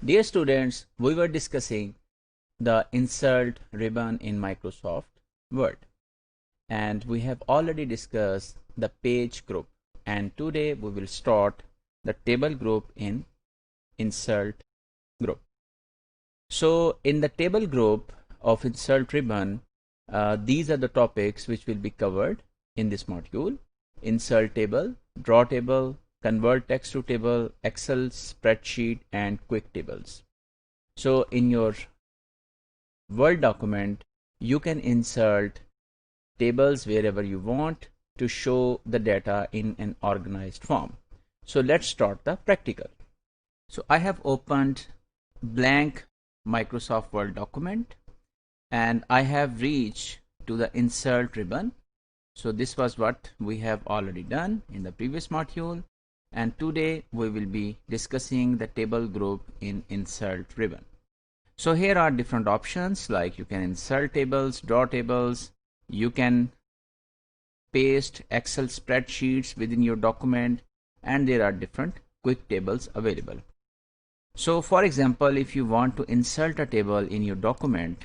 Dear students, we were discussing the insert ribbon in Microsoft Word, and we have already discussed the page group, and today we will start the table group in insert group. So in the table group of insert ribbon, these are the topics which will be covered in this module: insert table, draw table, convert text to table, Excel spreadsheet, and quick tables. So in your Word document, you can insert tables wherever you want to show the data in an organized form. So let's start the practical. So I have opened blank Microsoft Word document and I have reached to the insert ribbon. So this was what we have already done in the previous module, and today we will be discussing the table group in insert ribbon. So here are different options, like you can insert tables, draw tables, you can paste Excel spreadsheets within your document, and there are different quick tables available. So for example, if you want to insert a table in your document,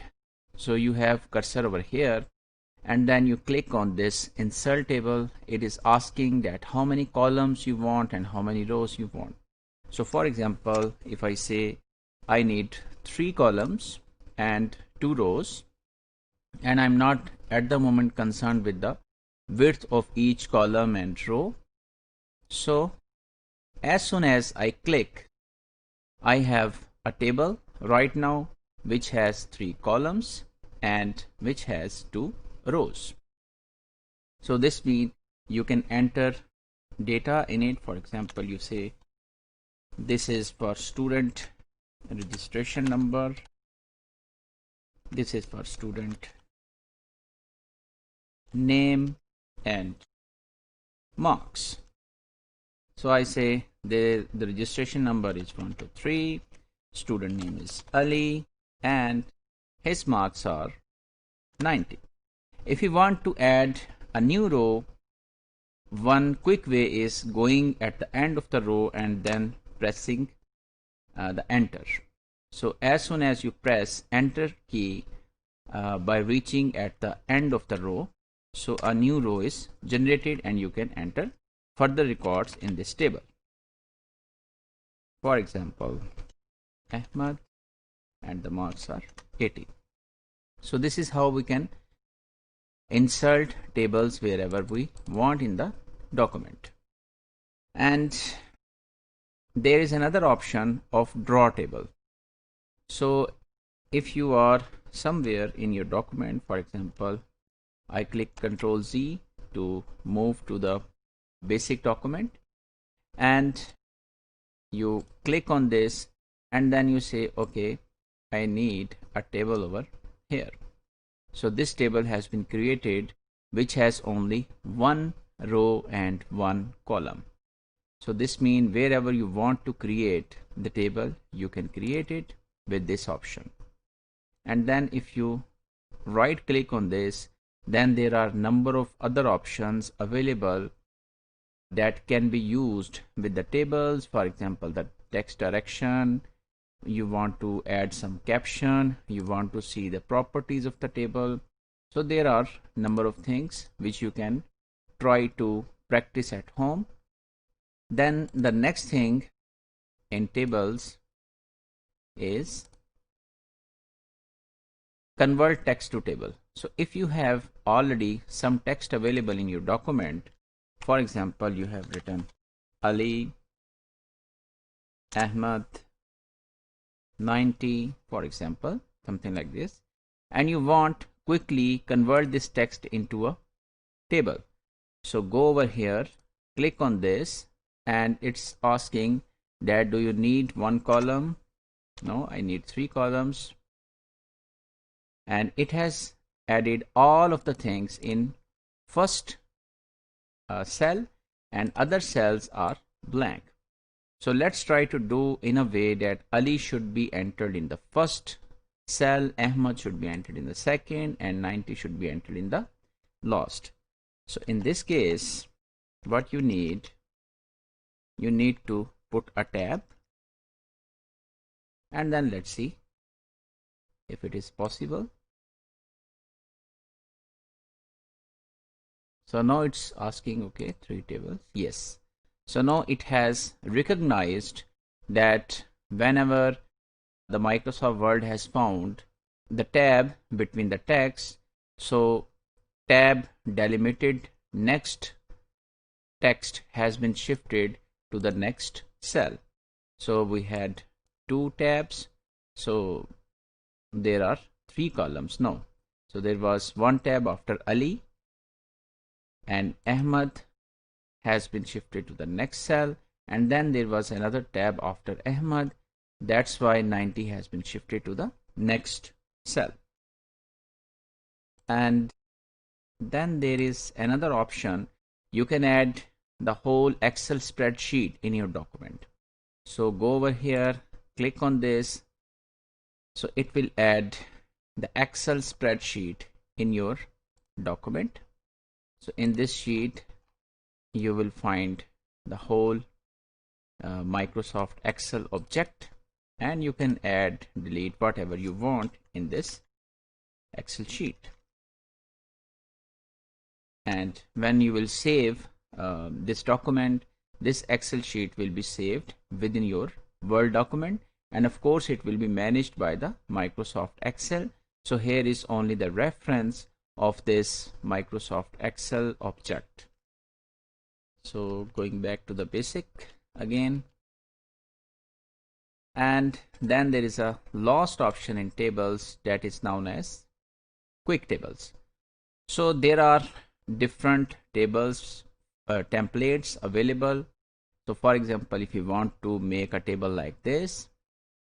so you have cursor over here and then you click on this insert table. It is asking that how many columns you want and how many rows you want. So for example, if I say I need 3 columns and 2 rows, and I'm not at the moment concerned with the width of each column and row. So as soon as I click, I have a table right now which has 3 columns and which has 2 rows. So this means you can enter data in it. For example, you say this is for student registration number, this is for student name and marks. So I say the registration number is 123, student name is Ali, and his marks are 90. If you want to add a new row, one quick way is going at the end of the row and then pressing the enter. So as soon as you press enter key by reaching at the end of the row, so a new row is generated and you can enter further records in this table. For example, Ahmad, and the marks are 80. So this is how we can insert tables wherever we want in the document. And there is another option of draw table. So if you are somewhere in your document, for example, I click Ctrl Z to move to the basic document, and you click on this and then you say, okay, I need a table over here. So this table has been created which has only 1 row and 1 column. So this means wherever you want to create the table, you can create it with this option. And then if you right click on this, then there are number of other options available that can be used with the tables. For example, the text direction, you want to add some caption, you want to see the properties of the table. So there are number of things which you can try to practice at home. Then the next thing in tables is convert text to table. So if you have already some text available in your document, for example, you have written Ali, Ahmad, 90, for example, something like this, and you want quickly convert this text into a table. So go over here, click on this, and it's asking that do you need 1 column? No, I need 3 columns. And it has added all of the things in first cell, and other cells are blank. So let's try to do in a way that Ali should be entered in the first cell, Ahmad should be entered in the second, and 90 should be entered in the last. So in this case, what you need to put a tab and then let's see if it is possible. So now it's asking, okay, 3 tables, yes. So now it has recognized that whenever the Microsoft Word has found the tab between the text, so tab delimited next text has been shifted to the next cell. So we had 2 tabs, so there are 3 columns now. So there was 1 tab after Ali, and Ahmad has been shifted to the next cell, and then there was another tab after Ahmad. That's why 90 has been shifted to the next cell. And then there is another option. You can add the whole Excel spreadsheet in your document. So go over here, click on this. So it will add the Excel spreadsheet in your document. So in this sheet, you will find the whole Microsoft Excel object, and you can add, delete whatever you want in this Excel sheet. And when you will save this document, this Excel sheet will be saved within your Word document, and of course it will be managed by the Microsoft Excel. So here is only the reference of this Microsoft Excel object. So going back to the basic again, and then there is a last option in tables that is known as quick tables. So there are different tables templates available. So for example, if you want to make a table like this,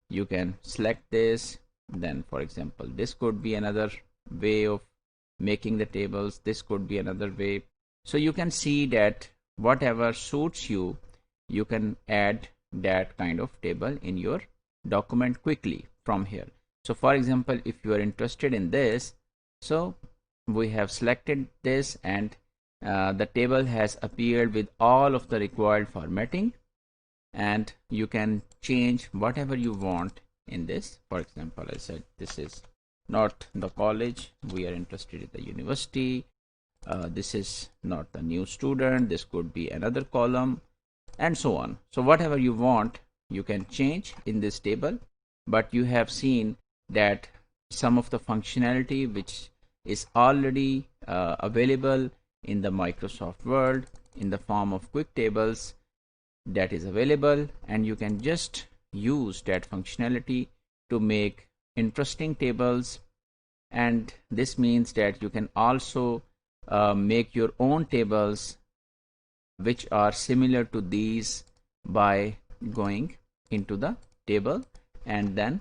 you can select this. Then for example, this could be another way of making the tables. This could be another way. So you can see that whatever suits you, you can add that kind of table in your document quickly from here. So for example, if you are interested in this, so we have selected this, and the table has appeared with all of the required formatting, and you can change whatever you want in this. For example, I said this is not the college, we are interested in the university. This is not the new student, this could be another column, and so on. So whatever you want, you can change in this table. But you have seen that some of the functionality which is already available in the Microsoft Word in the form of quick tables, that is available, and you can just use that functionality to make interesting tables. And this means that you can also make your own tables which are similar to these by going into the table. And then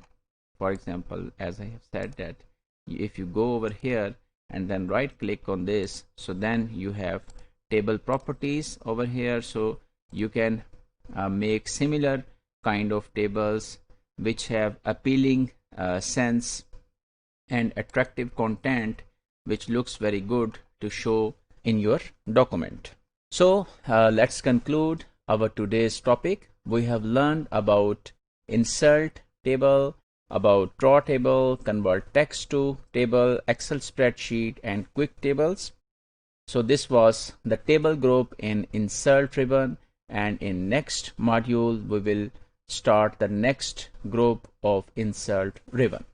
for example, as I have said, that if you go over here and then right click on this, so then you have table properties over here. So you can make similar kind of tables which have appealing sense and attractive content which looks very good to show in your document. So let's conclude our today's topic. We have learned about insert table, about draw table, convert text to table, Excel spreadsheet, and quick tables. So this was the table group in insert ribbon, and in next module we will start the next group of insert ribbon.